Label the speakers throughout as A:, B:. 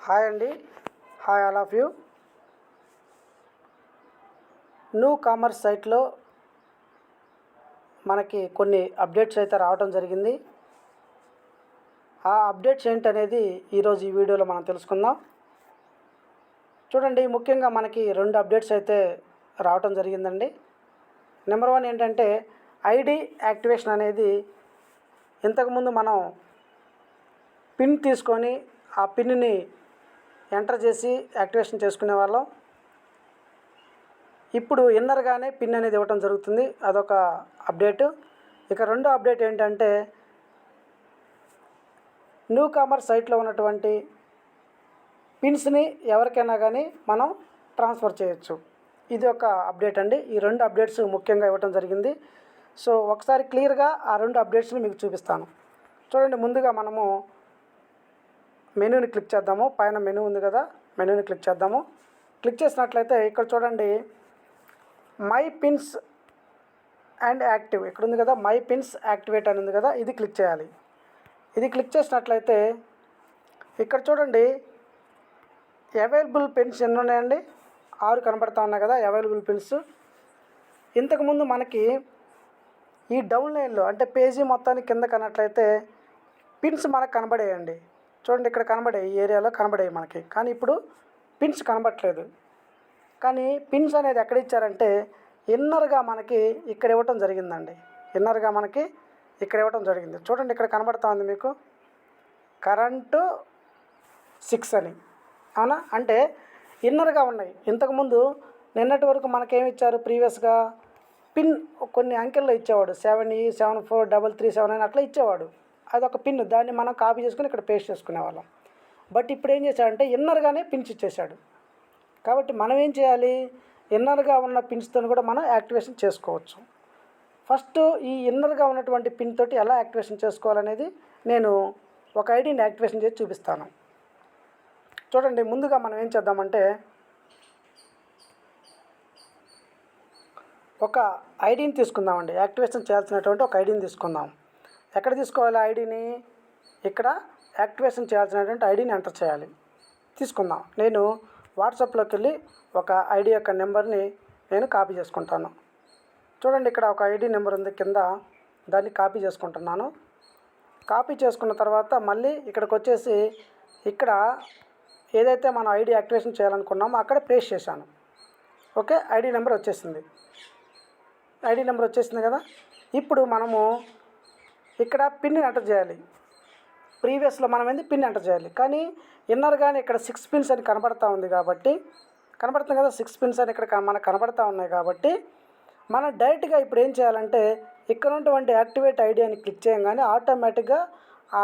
A: Hi అండి. Hi all of you. New commerce సైట్లో మనకి కొన్ని అప్డేట్స్ అయితే రావడం జరిగింది. ఆ అప్డేట్స్ ఏంటనేది ఈరోజు ఈ వీడియోలో మనం తెలుసుకుందాం. చూడండి, ముఖ్యంగా మనకి 2 అప్డేట్స్ అయితే రావడం జరిగిందండి. నెంబర్ 1 ఏంటంటే ఐడి యాక్టివేషన్ అనేది ఇంతకుముందు మనం పిన్ తీసుకొని ఆ పిన్ని ఎంటర్ చేసి యాక్టివేషన్ చేసుకునే వాళ్ళం. ఇప్పుడు ఇన్నర్గానే పిన్ అనేది ఇవ్వటం జరుగుతుంది. అదొక అప్డేటు. ఇక రెండో అప్డేట్ ఏంటంటే న్యూ కామర్స్ సైట్లో ఉన్నటువంటి పిన్స్ని ఎవరికైనా కానీ మనం ట్రాన్స్ఫర్ చేయొచ్చు. ఇది ఒక అప్డేట్ అండి. ఈ 2 అప్డేట్స్ ముఖ్యంగా ఇవ్వటం జరిగింది. సో ఒకసారి క్లియర్గా ఆ 2 అప్డేట్స్ని మీకు చూపిస్తాను. చూడండి, ముందుగా మనము మెనూని క్లిక్ చేద్దాము. పైన మెనూ ఉంది కదా, మెనూని క్లిక్ చేద్దాము. క్లిక్ చేసినట్లయితే ఇక్కడ చూడండి, మై పిన్స్ అండ్ యాక్టివ్ ఇక్కడ ఉంది కదా, మై పిన్స్ యాక్టివేట్ అని ఉంది కదా, ఇది క్లిక్ చేయాలి. ఇది క్లిక్ చేసినట్లయితే ఇక్కడ చూడండి, అవైలబుల్ పిన్స్ ఎన్ని ఉన్నాయండి? 6 కనబడతా ఉన్నాయి కదా అవైలబుల్ పిన్స్. ఇంతకుముందు మనకి ఈ డౌన్ లైన్లో అంటే పేజీ మొత్తానికి కింద కన్నట్లయితే పిన్స్ మనకు కనబడేయండి. చూడండి, ఇక్కడ కనబడే ఈ ఏరియాలో కనబడేవి మనకి. కానీ ఇప్పుడు పిన్స్ కనబడట్లేదు. కానీ పిన్స్ అనేది ఎక్కడ ఇచ్చారంటే ఇన్నర్గా మనకి ఇక్కడ ఇవ్వటం జరిగిందండి. ఇన్నర్గా మనకి ఇక్కడ ఇవ్వటం జరిగింది. చూడండి, ఇక్కడ కనబడతా ఉంది మీకు కరెంటు 6 అని. అవునా? అంటే ఇన్నర్గా ఉన్నాయి. ఇంతకుముందు నిన్నటి వరకు మనకేమి ఇచ్చారు? ప్రీవియస్గా పిన్ కొన్ని అంకెల్లో ఇచ్చేవాడు. 7E743379 అట్లా ఇచ్చేవాడు. అదొక పిన్. దాన్ని మనం కాపీ చేసుకుని ఇక్కడ పేస్ట్ చేసుకునేవాళ్ళం. బట్ ఇప్పుడు ఏం చేశాడంటే ఇన్నర్గానే పిన్స్ ఇచ్చేసాడు. కాబట్టి మనం ఏం చేయాలి? ఇన్నర్గా ఉన్న పిన్స్తో కూడా మనం యాక్టివేషన్ చేసుకోవచ్చు. ఫస్ట్ ఈ ఇన్నర్గా ఉన్నటువంటి పిన్ తోటి ఎలా యాక్టివేషన్ చేసుకోవాలనేది నేను ఒక ఐడిని యాక్టివేషన్ చేసి చూపిస్తాను. చూడండి, ముందుగా మనం ఏం చేద్దామంటే ఒక ఐడిని తీసుకుందామండి. యాక్టివేషన్ చేయాల్సినటువంటి ఒక ఐడిని తీసుకుందాం. ఎక్కడ తీసుకోవాలి ఐడిని? ఇక్కడ యాక్టివేషన్ చేయాల్సినటువంటి ఐడిని ఎంటర్ చేయాలి. తీసుకుందాం. నేను వాట్సాప్లోకి వెళ్ళి ఒక ఐడి యొక్క నెంబర్ని నేను కాపీ చేసుకుంటాను. చూడండి, ఇక్కడ ఒక ఐడి నెంబర్ ఉంది కింద, దాన్ని కాపీ చేసుకుంటున్నాను. కాపీ చేసుకున్న తర్వాత మళ్ళీ ఇక్కడికి వచ్చేసి ఇక్కడ ఏదైతే మనం ఐడి యాక్టివేషన్ చేయాలనుకున్నామో అక్కడ పేస్ట్ చేశాను. ఓకే, ఐడి నెంబర్ వచ్చేసింది. ఐడి నెంబర్ వచ్చేసింది కదా. ఇప్పుడు మనము ఇక్కడ పిన్ ఎంటర్ చేయాలి. ప్రీవియస్లో మనం పిన్ ఎంటర్ చేయాలి. కానీ ఇన్నర్గానే ఇక్కడ 6 పిన్స్ అని కనబడతా ఉంది కాబట్టి, కనబడుతుంది కదా 6 పిన్స్ అని ఇక్కడ మనకు కనబడతా ఉన్నాయి కాబట్టి మనం డైరెక్ట్గా ఇప్పుడు ఏం చేయాలంటే ఇక్కడ ఉన్నటువంటి యాక్టివేట్ ఐడి అని క్లిక్ చేయగానే ఆటోమేటిక్గా ఆ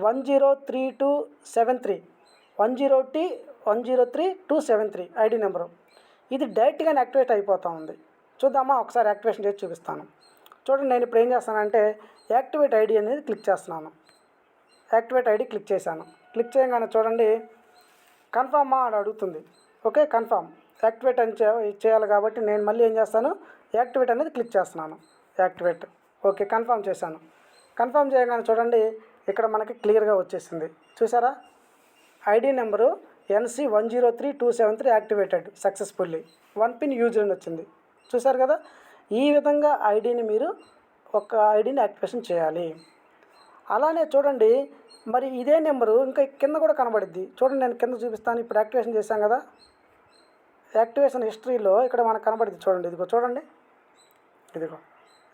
A: 103273 103273 ఐడి నెంబరు ఇది డైరెక్ట్గానే యాక్టివేట్ అయిపోతూ ఉంది. చూద్దామా? ఒకసారి యాక్టివేషన్ చేసి చూపిస్తాను. చూడండి, నేను ఇప్పుడు ఏం చేస్తానంటే యాక్టివేట్ ఐడి అనేది క్లిక్ చేస్తున్నాను. యాక్టివేట్ ఐడి క్లిక్ చేశాను. క్లిక్ చేయగానే చూడండి, కన్ఫర్మా అని అడుగుతుంది. ఓకే, కన్ఫర్మ్ యాక్టివేట్ అని చేయాలి కాబట్టి నేను మళ్ళీ ఏం చేస్తాను, యాక్టివేట్ అనేది క్లిక్ చేస్తున్నాను. యాక్టివేట్. ఓకే, కన్ఫర్మ్ చేశాను. కన్ఫర్మ్ చేయగానే చూడండి, ఇక్కడ మనకి క్లియర్గా వచ్చేసింది. చూసారా? ID number NC103273 activated successfully, 1 pin used అని వచ్చింది. చూసారు కదా? ఈ విధంగా ఐడిని మీరు ఒక ఐడిని యాక్టివేషన్ చేయాలి. అలానే చూడండి, మరి ఇదే నెంబరు ఇంకా కింద కూడా కనబడుద్ది. చూడండి, నేను కింద చూపిస్తాను. ఇప్పుడు యాక్టివేషన్ చేశాం కదా, యాక్టివేషన్ హిస్టరీలో ఇక్కడ మనకు కనబడుద్ది. చూడండి, ఇదిగో చూడండి, ఇదిగో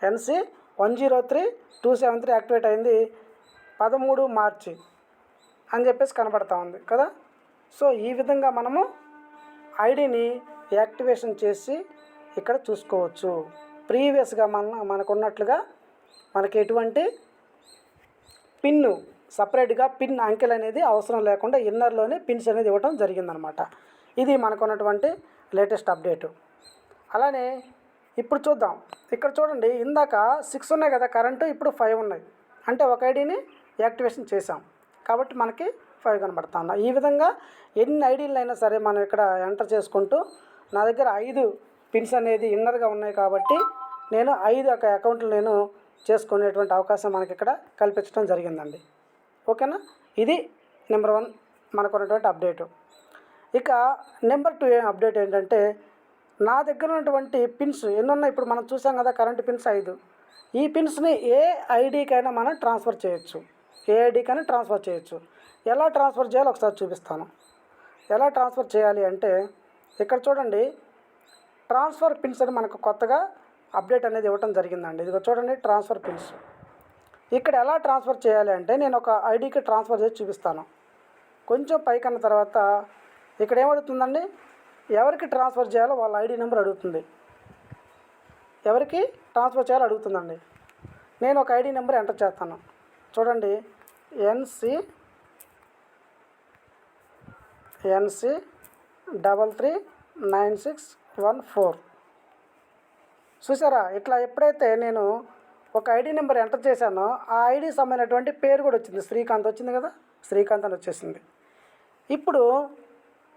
A: NC103273 యాక్టివేట్ అయింది 13 మార్చి అని చెప్పేసి కనబడతా ఉంది కదా. సో ఈ విధంగా మనము ఐడిని యాక్టివేషన్ చేసి ఇక్కడ చూసుకోవచ్చు. ప్రీవియస్గా మనకు ఉన్నట్లుగా మనకి ఎటువంటి పిన్ను సపరేట్గా పిన్ అంకెలు అనేది అవసరం లేకుండా ఇన్నర్లోనే పిన్స్ అనేది ఇవ్వడం జరిగిందనమాట. ఇది మనకు ఉన్నటువంటి లేటెస్ట్ అప్డేటు. అలానే ఇప్పుడు చూద్దాం. ఇక్కడ చూడండి, ఇందాక 6 ఉన్నాయి కదా కరెంటు, ఇప్పుడు 5 ఉన్నాయి. అంటే ఒక ఐడిని యాక్టివేషన్ చేసాం కాబట్టి మనకి 5 కనబడతా ఉన్నాయి. ఈ విధంగా ఎన్ని ఐడీలైనా సరే మనం ఇక్కడ ఎంటర్ చేసుకుంటూ, నా దగ్గర 5 పిన్స్ అనేది ఇన్నర్గా ఉన్నాయి కాబట్టి నేను 5 అకౌంట్లు నేను చేసుకునేటువంటి అవకాశం మనకి ఇక్కడ కల్పించడం జరిగిందండి. ఓకేనా? ఇది నెంబర్ 1 మనకు ఉన్నటువంటి అప్డేటు. ఇక నెంబర్ 2 అప్డేట్ ఏంటంటే, నా దగ్గర ఉన్నటువంటి పిన్స్ ఎన్ని ఉన్నాయి, ఇప్పుడు మనం చూసాం కదా కరెంట్ పిన్స్ 5. ఈ పిన్స్ని ఏ ఐడికైనా మనం ట్రాన్స్ఫర్ చేయొచ్చు. ఏ ఐడికైనా ట్రాన్స్ఫర్ చేయొచ్చు. ఎలా ట్రాన్స్ఫర్ చేయాలో ఒకసారి చూపిస్తాను. ఎలా ట్రాన్స్ఫర్ చేయాలి అంటే, ఇక్కడ చూడండి ట్రాన్స్ఫర్ పిన్స్ అని మనకు కొత్తగా అప్డేట్ అనేది ఇవ్వటం జరిగిందండి. ఇదిగో చూడండి ట్రాన్స్ఫర్ పిన్స్. ఇక్కడ ఎలా ట్రాన్స్ఫర్ చేయాలి అంటే, నేను ఒక ఐడికి ట్రాన్స్ఫర్ చేసి చూపిస్తాను. కొంచెం పైకన్న తర్వాత ఇక్కడ ఏమడుగుతుందండి, ఎవరికి ట్రాన్స్ఫర్ చేయాలో వాళ్ళ ఐడి నెంబర్ అడుగుతుంది. ఎవరికి ట్రాన్స్ఫర్ చేయాలో అడుగుతుందండి. నేను ఒక ఐడి నెంబర్ ఎంటర్ చేస్తాను. చూడండి NC 339614. చూసారా, ఇట్లా ఎప్పుడైతే నేను ఒక ఐడి నెంబర్ ఎంటర్ చేశానో ఆ ఐడి సంబంధించినటువంటి పేరు కూడా వచ్చింది. శ్రీకాంత్ వచ్చింది కదా, శ్రీకాంత్ అని వచ్చేసింది. ఇప్పుడు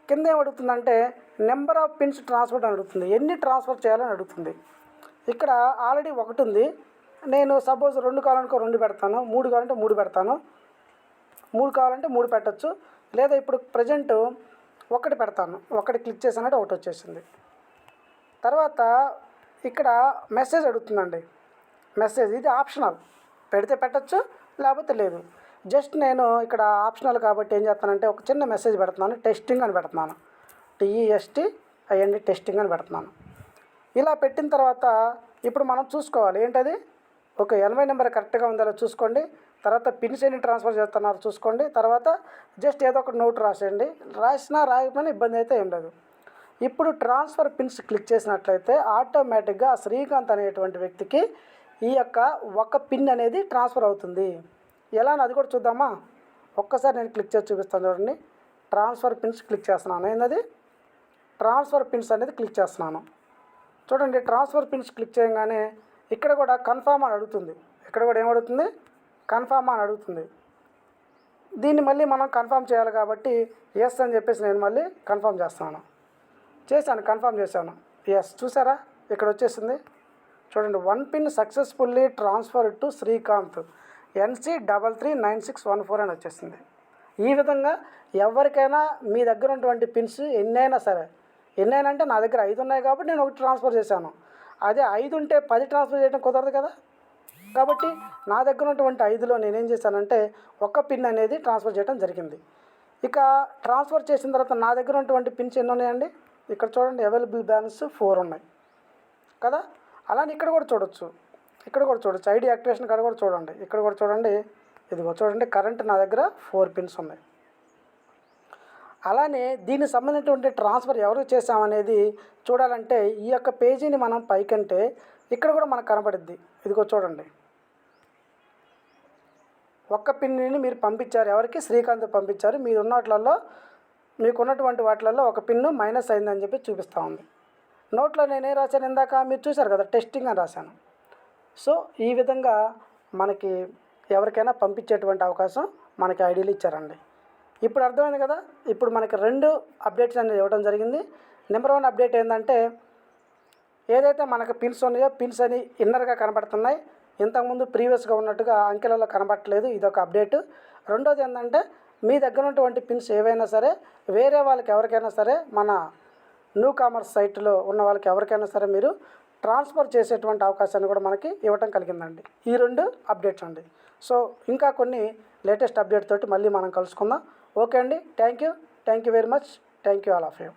A: కింద ఏమడుగుతుందంటే నెంబర్ ఆఫ్ పిన్స్ ట్రాన్స్ఫర్ అని అడుగుతుంది. ఎన్ని ట్రాన్స్ఫర్ చేయాలని అడుగుతుంది. ఇక్కడ ఆల్రెడీ 1 ఉంది. నేను సపోజ్ 2 కావాలనుకో 2 పెడతాను, 3 కావాలంటే 3 పెడతాను, 3 కావాలంటే 3 పెట్టచ్చు. లేదా ఇప్పుడు ప్రజెంట్ 1 పెడతాను. 1 క్లిక్ చేసానంటే 1 వచ్చేసింది. తర్వాత ఇక్కడ మెసేజ్ అడుగుతుందండి. మెసేజ్ ఇది ఆప్షనల్, పెడితే పెట్టచ్చు లేకపోతే లేదు. జస్ట్ నేను ఇక్కడ ఆప్షనల్ కాబట్టి ఏం చేస్తానంటే ఒక చిన్న మెసేజ్ పెడుతున్నాను, టెస్టింగ్ అని పెడుతున్నాను. TESTING టెస్టింగ్ అని పెడుతున్నాను. ఇలా పెట్టిన తర్వాత ఇప్పుడు మనం చూసుకోవాలి ఏంటది, ఒక 80 నెంబర్ కరెక్ట్గా ఉందో చూసుకోండి. తర్వాత పిన్స్ ఎన్ని ట్రాన్స్ఫర్ చేస్తున్నారు చూసుకోండి. తర్వాత జస్ట్ ఏదో ఒక నోట్ రాసేయండి. రాసినా రాయకపోయినా ఇబ్బంది అయితే ఏం లేదు. ఇప్పుడు ట్రాన్స్ఫర్ పిన్స్ క్లిక్ చేసినట్లయితే ఆటోమేటిక్గా శ్రీకాంత్ అనేటువంటి వ్యక్తికి ఈ యొక్క ఒక పిన్ అనేది ట్రాన్స్ఫర్ అవుతుంది. ఎలా అని అది కూడా చూద్దామా. ఒక్కసారి నేను క్లిక్ చేసి చూపిస్తాను చూడండి. ట్రాన్స్ఫర్ పిన్స్ క్లిక్ చేస్తున్నాను. ఏంటది, ట్రాన్స్ఫర్ పిన్స్ అనేది క్లిక్ చేస్తున్నాను. చూడండి ట్రాన్స్ఫర్ పిన్స్ క్లిక్ చేయగానే ఇక్కడ కూడా కన్ఫర్మ్ అని అడుగుతుంది. ఇక్కడ కూడా ఏమడుగుతుంది, కన్ఫర్మ్ అని అడుగుతుంది. దీన్ని మళ్ళీ మనం కన్ఫర్మ్ చేయాలి కాబట్టి ఎస్ అని చెప్పేసి నేను మళ్ళీ కన్ఫర్మ్ చేస్తున్నాను. కన్ఫర్మ్ చేశాను. ఎస్, చూసారా ఇక్కడ వచ్చేసింది. చూడండి 1 pin successfully transfer to Srikanth NC 339614 అని వచ్చేసింది. ఈ విధంగా ఎవరికైనా మీ దగ్గర ఉన్నటువంటి పిన్స్ ఎన్నైనా సరే, ఎన్నైనా అంటే నా దగ్గర 5 ఉన్నాయి కాబట్టి నేను 1 ట్రాన్స్ఫర్ చేశాను. అదే 5 ఉంటే 10 ట్రాన్స్ఫర్ చేయడం కుదరదు కదా. కాబట్టి నా దగ్గర ఉన్నటువంటి 5లో నేనేం చేశానంటే ఒక పిన్ అనేది ట్రాన్స్ఫర్ చేయడం జరిగింది. ఇక ట్రాన్స్ఫర్ చేసిన తర్వాత నా దగ్గర ఉన్నటువంటి పిన్స్ ఎన్ని ఉన్నాయండి, ఇక్కడ చూడండి అవైలబుల్ బ్యాలెన్స్ 4 ఉన్నాయి కదా. అలానే ఇక్కడ కూడా చూడొచ్చు, ఐడి యాక్టివేషన్ కాడ కూడా చూడండి. ఇక్కడ కూడా చూడండి, ఇదిగో చూడండి కరెంట్ నా దగ్గర 4 పిన్స్ ఉన్నాయి. అలానే దీనికి సంబంధించినటువంటి ట్రాన్స్ఫర్ ఎవరు చేసామనేది చూడాలంటే ఈ యొక్క పేజీని మనం పైకంటే ఇక్కడ కూడా మనకు కనపడుద్ది. ఇదిగో చూడండి, ఒక్క పిన్ని మీరు పంపించారు, ఎవరికి, శ్రీకాంత్ పంపించారు. మీకున్నటువంటి వాటిలలో ఒక పిన్ను మైనస్ అయిందని చెప్పి చూపిస్తూ ఉంది. నోట్లో నేనేం రాశాను ఇందాక మీరు చూశారు కదా, టెస్టింగ్ అని రాశాను. సో ఈ విధంగా మనకి ఎవరికైనా పంపించేటువంటి అవకాశం మనకి ఐడీలు ఇచ్చారండి. ఇప్పుడు అర్థమైంది కదా. ఇప్పుడు మనకి 2 అప్డేట్స్ అనేది ఇవ్వడం జరిగింది. నెంబర్ 1 అప్డేట్ ఏంటంటే, ఏదైతే మనకు పిన్స్ ఉన్నాయో పిన్స్ అని ఇన్నర్గా కనబడుతున్నాయి. ఇంతకుముందు ప్రీవియస్గా ఉన్నట్టుగా అంకెలలో కనబడట్లేదు. ఇదొక అప్డేట్. రెండోది ఏంటంటే, మీ దగ్గర ఉన్నటువంటి పిన్స్ ఏవైనా సరే వేరే వాళ్ళకి ఎవరికైనా సరే, మన న్యూ కామర్స్ సైట్లో ఉన్న వాళ్ళకి ఎవరికైనా సరే మీరు ట్రాన్స్ఫర్ చేసేటువంటి అవకాశాన్ని కూడా మనకి ఇవ్వటం కలిగిందండి. ఈ 2 అప్డేట్స్ అండి. సో ఇంకా కొన్ని లేటెస్ట్ అప్డేట్ తోటి మళ్ళీ మనం కలుసుకుందాం. ఓకే అండి, thank you very much. Thank you all of you.